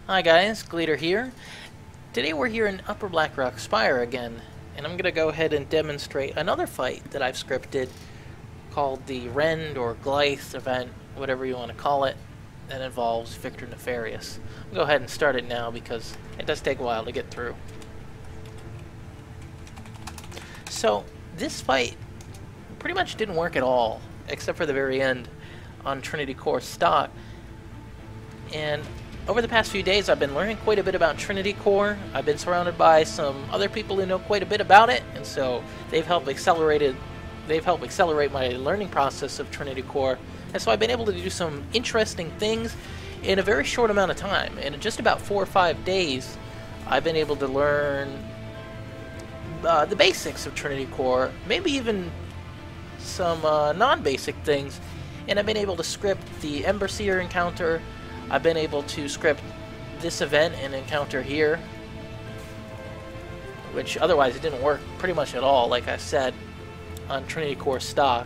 Hi guys, Gleater here. Today we're here in Upper Blackrock Spire again, and I'm going to go ahead and demonstrate another fight that I've scripted called the Rend or Gyth event, whatever you want to call it, that involves Victor Nefarious. I'll go ahead and start it now because it does take a while to get through. So, this fight pretty much didn't work at all, except for the very end on Trinitycore stock. And over the past few days, I've been learning quite a bit about Trinitycore. I've been surrounded by some other people who know quite a bit about it, and so they've helped accelerate my learning process of Trinitycore. And so I've been able to do some interesting things in a very short amount of time. And in just about 4 or 5 days, I've been able to learn the basics of Trinitycore, maybe even some non-basic things. And I've been able to script the Emberseer encounter. I've been able to script this event and encounter here, which otherwise it didn't work pretty much at all, like I said, on Trinitycore stock.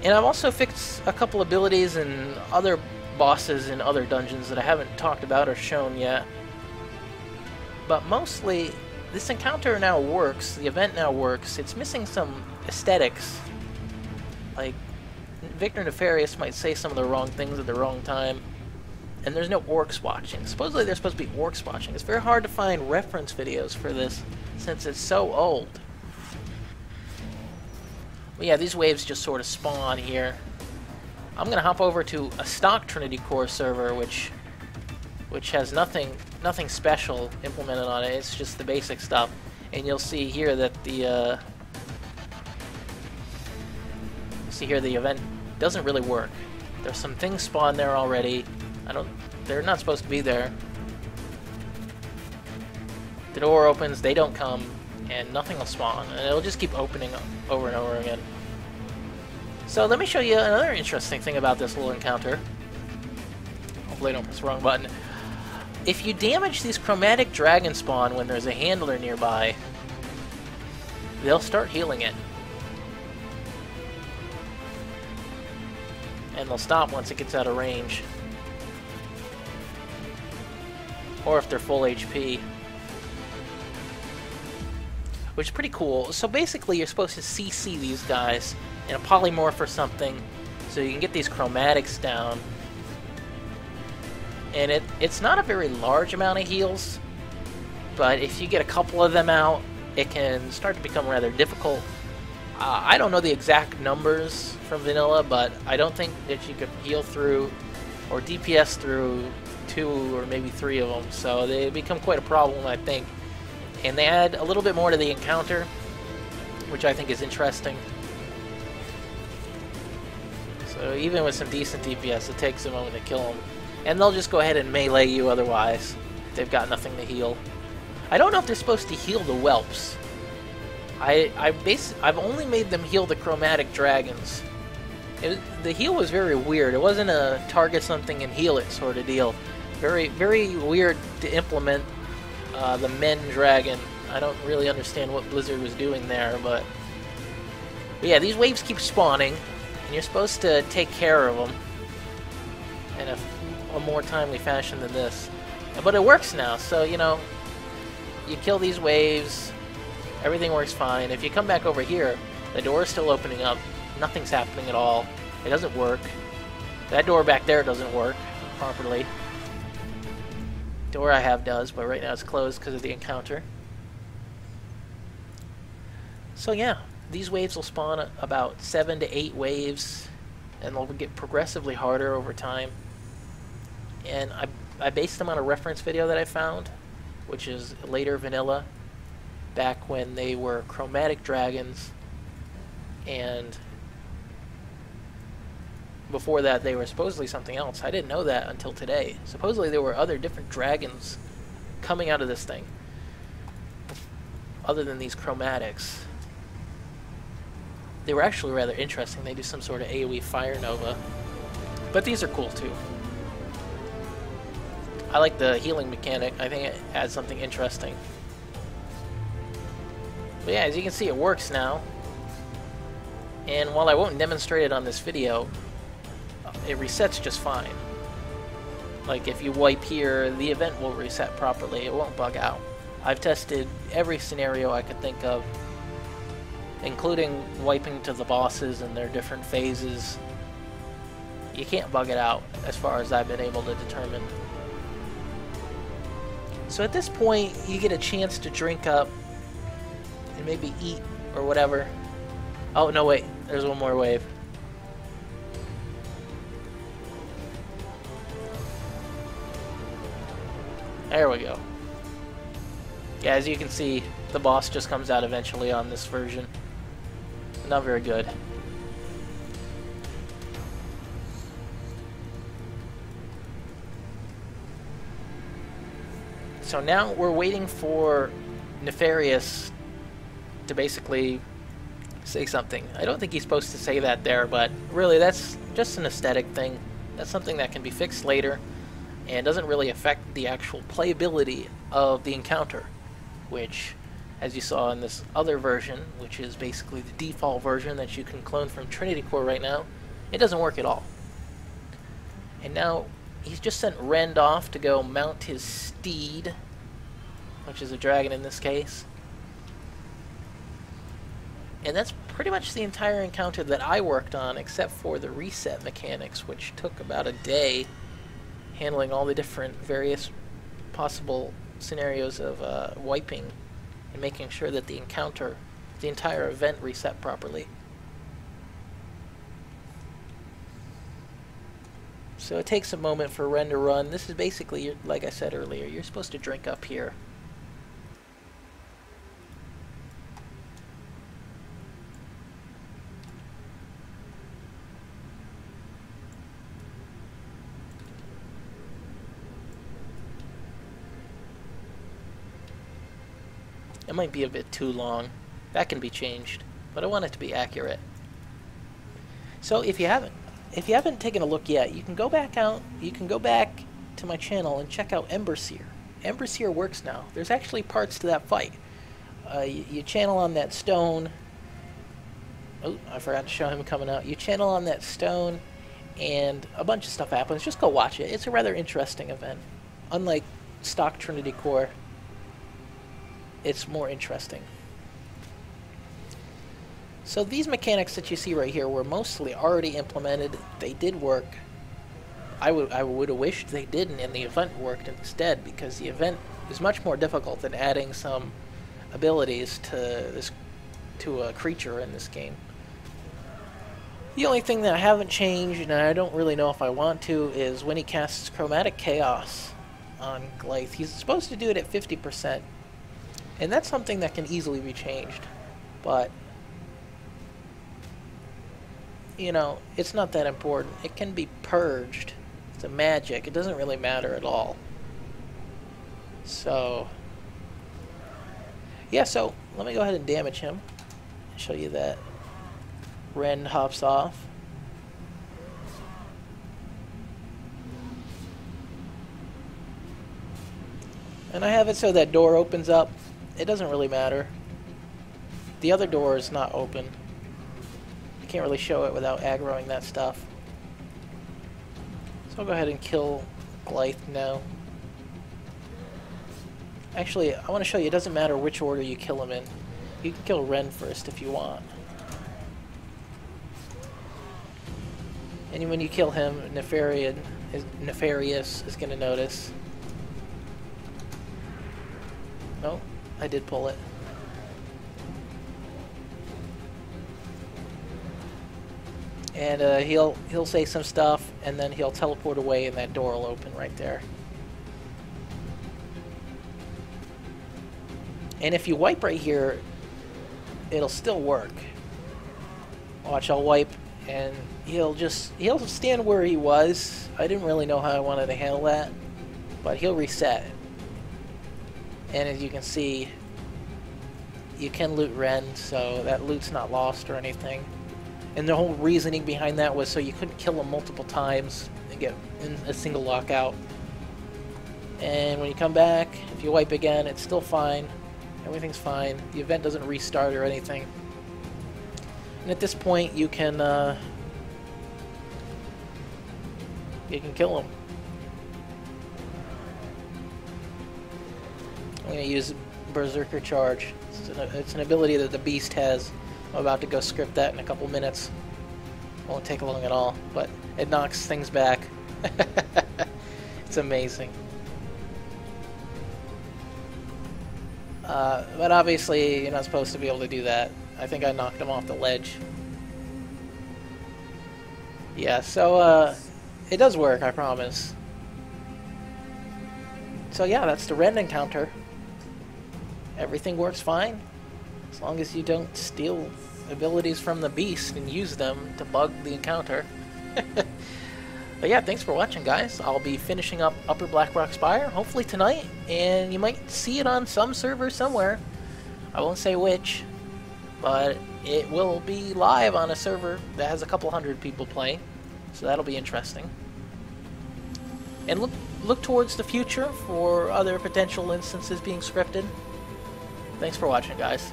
And I've also fixed a couple abilities and other bosses in other dungeons that I haven't talked about or shown yet. But mostly, this encounter now works, the event now works. It's missing some aesthetics, like Victor Nefarious might say some of the wrong things at the wrong time, and there's no orcs watching. Supposedly there's supposed to be orcs watching. It's very hard to find reference videos for this since it's so old. But yeah, these waves just sort of spawn here. I'm gonna hop over to a stock Trinitycore server, which has nothing special implemented on it. It's just the basic stuff, and you'll see here that the event doesn't really work. There's some things spawned there already. They're not supposed to be there. The door opens, they don't come, and nothing will spawn, and it'll just keep opening over and over again. So let me show you another interesting thing about this little encounter. Hopefully I don't press the wrong button. If you damage these chromatic dragon spawn when there's a handler nearby, they'll start healing it. And they'll stop once it gets out of range. Or if they're full HP. Which is pretty cool. So basically you're supposed to CC these guys in a polymorph or something so you can get these chromatics down. And it's not a very large amount of heals, but if you get a couple of them out, it can start to become rather difficult. I don't know the exact numbers from vanilla, but I don't think that you could heal through or DPS through 2 or maybe 3 of them, so they become quite a problem, I think. And they add a little bit more to the encounter, which I think is interesting. So even with some decent DPS, it takes a moment to kill them. And they'll just go ahead and melee you otherwise. They've got nothing to heal. I don't know if they're supposed to heal the whelps. I've only made them heal the chromatic dragons. The heal was very weird. It wasn't a target something and heal it sort of deal. Very, very weird to implement the men dragon. I don't really understand what Blizzard was doing there, but yeah, these waves keep spawning, and you're supposed to take care of them in a more timely fashion than this. But it works now, so you know, you kill these waves. Everything works fine. If you come back over here, the door is still opening up. Nothing's happening at all. It doesn't work. That door back there doesn't work properly. Door I have does, but right now it's closed because of the encounter. So yeah, these waves will spawn about 7 to 8 waves, and they'll get progressively harder over time. And I based them on a reference video that I found, which is later vanilla, back when they were chromatic dragons, and before that they were supposedly something else. I didn't know that until today. Supposedly there were other different dragons coming out of this thing, other than these chromatics. They were actually rather interesting. They do some sort of AoE fire nova, but these are cool too. I like the healing mechanic. I think it adds something interesting. But yeah, as you can see, it works now. And while I won't demonstrate it on this video, it resets just fine. Like if you wipe here, the event will reset properly. It won't bug out. I've tested every scenario I could think of, including wiping to the bosses and their different phases. You can't bug it out as far as I've been able to determine. So at this point, you get a chance to drink up and maybe eat or whatever. Oh, no, wait. There's one more wave. There we go. Yeah, as you can see, the boss just comes out eventually on this version. Not very good. So now we're waiting for Nefarious to basically say something. I don't think he's supposed to say that there, but really that's just an aesthetic thing. That's something that can be fixed later and doesn't really affect the actual playability of the encounter, which, as you saw in this other version, which is basically the default version that you can clone from Trinitycore right now, it doesn't work at all. And now he's just sent Rend off to go mount his steed, which is a dragon in this case. And that's pretty much the entire encounter that I worked on, except for the reset mechanics, which took about a day, handling all the different various possible scenarios of wiping and making sure that the encounter, the entire event, reset properly. So it takes a moment for Rend to run. This is basically, like I said earlier, you're supposed to drink up here. It might be a bit too long. That can be changed, but I want it to be accurate. So if you haven't taken a look yet, you can go back to my channel and check out Emberseer. Emberseer works now. There's actually parts to that fight. You channel on that stone. Oh, I forgot to show him coming out. You channel on that stone, and a bunch of stuff happens. Just go watch it. It's a rather interesting event. Unlike stock Trinitycore, it's more interesting. So these mechanics that you see right here were mostly already implemented. They did work. I would have wished they didn't, and the event worked instead, because the event is much more difficult than adding some abilities to a creature in this game. The only thing that I haven't changed, and I don't really know if I want to, is when he casts Chromatic Chaos on Gyth. He's supposed to do it at 50%. And that's something that can easily be changed. But, you know, it's not that important. It can be purged. It's a magic. It doesn't really matter at all. So, yeah, so let me go ahead and damage him. Show you that Rend hops off. And I have it so that door opens up. It doesn't really matter. The other door is not open. You can't really show it without aggroing that stuff. So I'll go ahead and kill Gyth now. Actually, I want to show you it doesn't matter which order you kill him in. You can kill Rend first if you want. And when you kill him, Nefarious is going to notice. No, I did pull it. And he'll say some stuff, and then he'll teleport away, and that door will open right there. And if you wipe right here, it'll still work. Watch, I'll wipe, and he'll stand where he was. I didn't really know how I wanted to handle that, but he'll reset. And as you can see, you can loot Rend, so that loot's not lost or anything. And the whole reasoning behind that was so you couldn't kill him multiple times and get in a single lockout. And when you come back, if you wipe again, it's still fine. Everything's fine. The event doesn't restart or anything. And at this point, you can kill him. I'm going to use Berserker Charge. It's an ability that the Beast has. I'm about to go script that in a couple minutes. Won't take long at all, but it knocks things back. It's amazing. But obviously, you're not supposed to be able to do that. I think I knocked him off the ledge. Yeah, so, it does work, I promise. So yeah, that's the Rend encounter. Everything works fine, as long as you don't steal abilities from the Beast and use them to bug the encounter. But yeah, thanks for watching, guys. I'll be finishing up Upper Blackrock Spire, hopefully tonight, and you might see it on some server somewhere. I won't say which, but it will be live on a server that has a couple hundred people playing, so that'll be interesting. And look towards the future for other potential instances being scripted. Thanks for watching, guys.